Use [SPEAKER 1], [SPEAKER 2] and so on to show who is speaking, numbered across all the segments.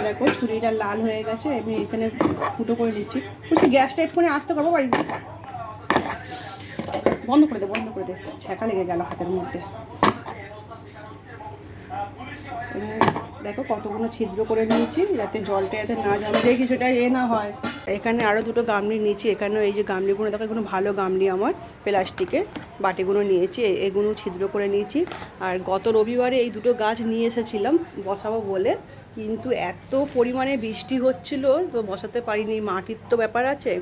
[SPEAKER 1] দেখো ছুরিটা লাল হয়ে গেছে, আমি এখানে ফুটো করে নিচ্ছি। গ্যাসটা একটুখানি আসতে করবো বাড়ি, বন্ধ করে দে, ছ্যাঁকা লেগে গেল হাতের মধ্যে। দেখো কতগুলো ছিদ্র করে নিয়েছি যাতে জলটা যাতে না জমে, দেখি সেটা না হয়। এখানে আরও দুটো গামলি নিয়েছি, এখানেও এই যে গামলিগুলো দেখো, এগুলো ভালো গামলি আমার প্লাস্টিকের বাটিগুলো নিয়েছি, এগুলো ছিদ্র করে নিয়েছি। আর গত রবিবারে এই দুটো গাছ নিয়ে এসেছিলাম বসাবো বলে, কিন্তু এত পরিমাণে বৃষ্টি হচ্ছিল তো বসাতে পারিনি, মাটির তো ব্যাপার আছে,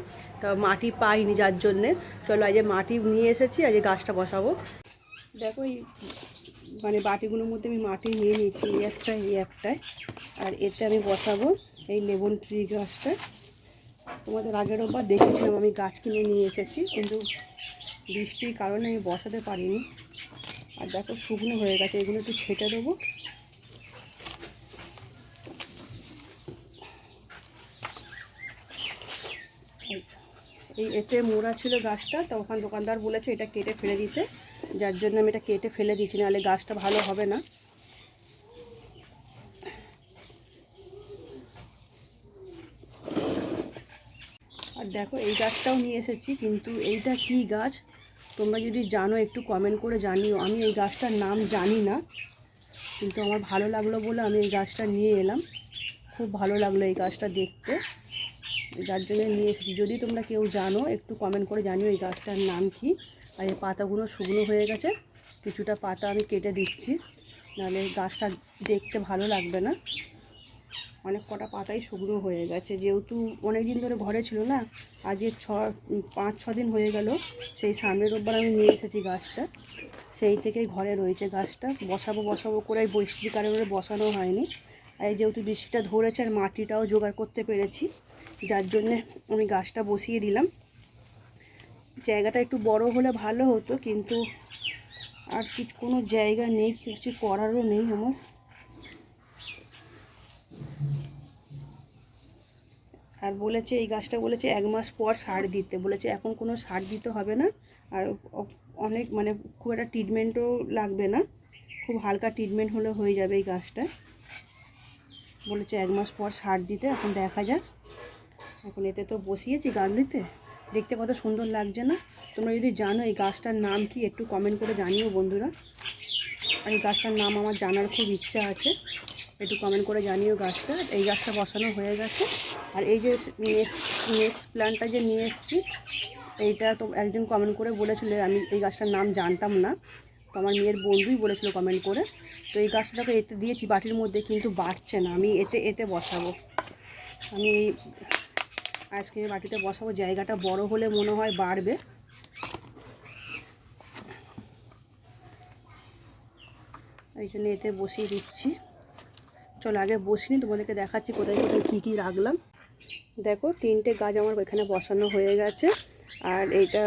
[SPEAKER 1] তা মাটি পাইনি, যার জন্যে চলো আজ মাটি নিয়ে এসেছি, আজ গাছটা বসাবো। দেখো এই মানে বাটিগুলোর মধ্যে আমি মাটি নিয়ে নিচ্ছি, এই একটায়, আর এতে আমি বসাবো এই লেমন ট্রি গাছটা। তোমাদের আগের রোববার দেখেছিলাম আমি গাছ কিনে নিয়ে এসেছি, কিন্তু বৃষ্টির কারণে আমি বসাতে পারিনি। আর দেখো শুকনো হয়ে গেছে, এগুলো একটু ছেটে দেবো। এই এতে মোড়া ছিল গাছটা, তো ওখানে দোকানদার বলেছে এটা কেটে ফেলে দিতে, যার জন্য আমি এটা কেটে ফেলে দিচ্ছি, নাহলে গাছটা ভালো হবে না। আর দেখো এই গাছটাও নিয়ে এসেছি, কিন্তু এইটা কি গাছ তোমরা যদি জানো একটু কমেন্ট করে জানিও। আমি এই গাছটার নাম জানি না, কিন্তু আমার ভালো লাগলো বলে আমি এই গাছটা নিয়ে এলাম। খুব ভালো লাগলো এই গাছটা দেখতে, যার জন্য নিয়ে এসেছি। যদি তোমরা কেউ জানো একটু কমেন্ট করে জানিও এই গাছটার নাম কি। আর এই পাতাগুলো শুকনো হয়ে গেছে, কিছুটা পাতা আমি কেটে দিচ্ছি, নাহলে গাছটা দেখতে ভালো লাগবে না। অনেক কটা পাতাই শুকনো হয়ে গেছে, যেহেতু অনেক দিন ধরে ঘরে ছিল না, আজকে 5-6 দিন হয়ে গেল। সেই সামনের রোববার আমি নিয়ে এসেছি গাছটা, সেই থেকেই ঘরে রয়েছে গাছটা। বসাবো করে বৃষ্টির কারণে বসানো হয়নি। আর যেহেতু বৃষ্টিটা ধরেছে আর মাটিটাও জোগাড় করতে পেরেছি, যার জন্যে আমি গাছটা বসিয়ে দিলাম। জায়গাটা একটু বড় হলে ভালো হতো, কিন্তু আর কোনো জায়গা নেই, কিছু করারও নেই আমার। আর বলেছে এই গাছটা বলেছে 1 মাস পর সার দিতে বলেছে, এখন কোনো সার দিতে হবে না। আর অনেক মানে খুব একটা ট্রিটমেন্টও লাগবে না, খুব হালকা ট্রিটমেন্ট হলে হয়ে যাবে এই গাছটা। বলেছে 1 মাস পর সার দিতে, এখন দেখা যাক। এখন এতে তো বসিয়েছি গামলিতে, দেখতে কত সুন্দর লাগছে না? তোমরা যদি জানো এই গাছটার নাম কি একটু কমেন্ট করে জানিও বন্ধুরা। আর এই গাছটার নাম আমার জানার খুব ইচ্ছা আছে, একটু কমেন্ট করে জানিও গাছটা। এই গাছটা বসানো হয়ে গেছে। আর এই যে নেক্সট প্ল্যান্টটা যে নিয়ে এসেছি, এইটা তো একজন কমেন্ট করে বলেছিল, আমি এই গাছটার নাম জানতাম না, তো আমার মেয়ের বন্ধুই বলেছিল কমেন্ট করে। তো এই গাছটাকে এতে দিয়েছি বাটির মধ্যে, কিন্তু বাড়ছে না, আমি এতে বসাবো। আমি এই আইসক্রিমের বাটিতে বসাবো, জায়গাটা বড় হলে মনে হয় বাড়বে। এই জন্য এতে বসিয়ে দিচ্ছি। চলো আগে বসিনি, তোমাদেরকে দেখাচ্ছি কোথায় কোথায় কী কী রাখলাম। দেখো 3টে গাছ আমার এখানে বসানো হয়ে গেছে। আর এইটা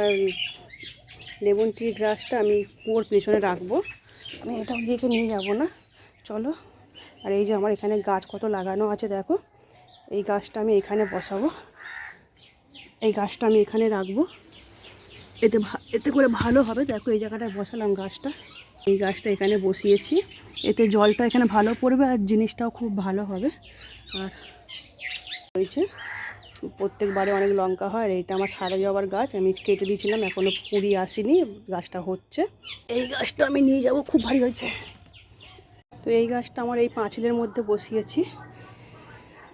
[SPEAKER 1] লেমন ট্রি গাছটা আমি কুয়োর পেছনে রাখবো, আমি এটা দিকে নিয়ে যাব না। চলো। আর এই যে আমার এখানে গাছ কত লাগানো আছে দেখো, এই গাছটা আমি এখানে বসাবো, এই গাছটা আমি এখানে রাখবো, এতে করে ভালো হবে। দেখো এই জায়গাটায় বসালাম গাছটা, এই গাছটা এখানে বসিয়েছি, এতে জলটা এখানে ভালো পড়বে আর জিনিসটাও খুব ভালো হবে। আর রয়েছে প্রত্যেকবারে অনেক লঙ্কা হয়। আর এইটা আমার সাদা জবার গাছ, আমি কেটে দিয়েছিলাম, এখনও কুড়ি আসেনি, গাছটা হচ্ছে। এই গাছটা আমি নিয়ে যাব, খুব ভারী হয়েছে। তো এই গাছটা আমার এই পাঁচিলের মধ্যে বসিয়েছি।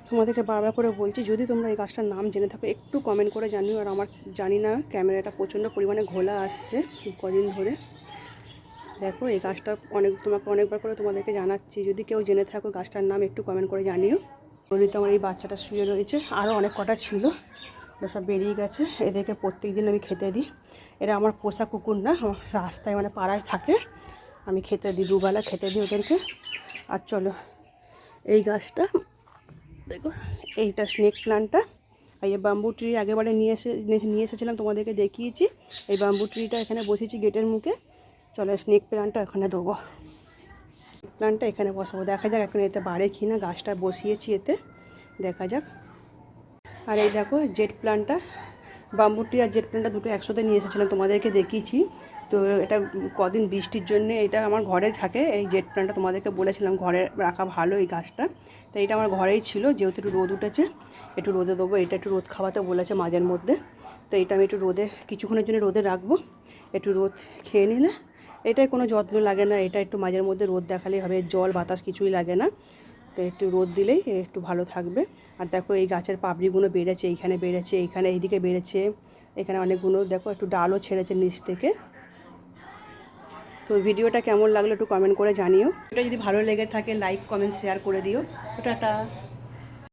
[SPEAKER 1] তোমাদেরকে বারবার করে বলছি, যদি তোমরা এই গাছটার নাম জেনে থাকো একটু কমেন্ট করে জানিও। আর আমার জানি না, ক্যামেরাটা প্রচণ্ড পরিমাণে ঘোলা আসছে কদিন ধরে। দেখো এই গাছটা তোমাকে অনেকবার করে তোমাদেরকে জানাচ্ছি, যদি কেউ জেনে থাকো গাছটার নাম একটু কমেন্ট করে জানিও। নদীতে আমার এই বাচ্চাটা শুয়ে রয়েছে, আরও অনেক কটা ছিল, ওরা সব বেরিয়ে গেছে। এদেরকে প্রত্যেক দিন আমি খেতে দিই, এরা আমার পোষা কুকুর না, আমার রাস্তায় মানে পাড়ায় থাকে, আমি খেতে দিই, দুবেলা খেতে দিই ওদেরকে। আর চলো এই গাছটা দেখো, এইটা স্নেক প্ল্যান্টটা, আর এই বাম্বু ট্রি আগেবারে নিয়ে এসেছিলাম, তোমাদেরকে দেখিয়েছি। এই বাম্বু ট্রিটা এখানে বসেছি গেটের মুখে। চলো স্নেক প্ল্যান্টটা এখানে দেবো, প্ল্যান্টটা এখানে বসাবো, দেখা যাক এখন এতে বাড়ে কি না। গাছটা বসিয়েছি এতে, দেখা যাক। আর এই দেখো জেট প্ল্যান্টটা, বাম্বু ট্রি আর জেট প্ল্যান্টটা দুটো একসাথে নিয়ে এসেছিলাম, তোমাদেরকে দেখিয়েছি। তো এটা কদিন বৃষ্টির জন্য এটা আমার ঘরে থাকে। এই জেট প্ল্যান্টটা তোমাদেরকে বলেছিলাম ঘরে রাখা ভালো এই গাছটা। তো এটা আমার ঘরেই ছিল, যেহেতু একটু রোদ উঠেছে একটু রোদে দেবো। এটা একটু রোদ খাওয়াতে বলেছে মাঝের মধ্যে, তো এটা আমি একটু রোদে কিছুক্ষণের জন্য রোদে রাখবো। একটু রোদ খেয়ে নিলে এটাই কোনো যত্ন লাগে না, এটা একটু মাঝের মধ্যে রোদ দেখালেই হবে, জল বাতাস কিছুই লাগে না। তো একটু রোদ দিলেই একটু ভালো থাকবে। আর দেখো এই গাছের পাপড়িগুলো বেড়েছে, এইখানে বেড়েছে, এইখানে এইদিকে বেড়েছে, এখানে অনেকগুলো দেখো একটু ডালও ছেড়েছে নিচ থেকে। তো ভিডিওটা কেমন লাগলো একটু কমেন্ট করে জানিও। এটা যদি ভালো লেগে থাকে লাইক কমেন্ট শেয়ার করে দিও। তো টাটা।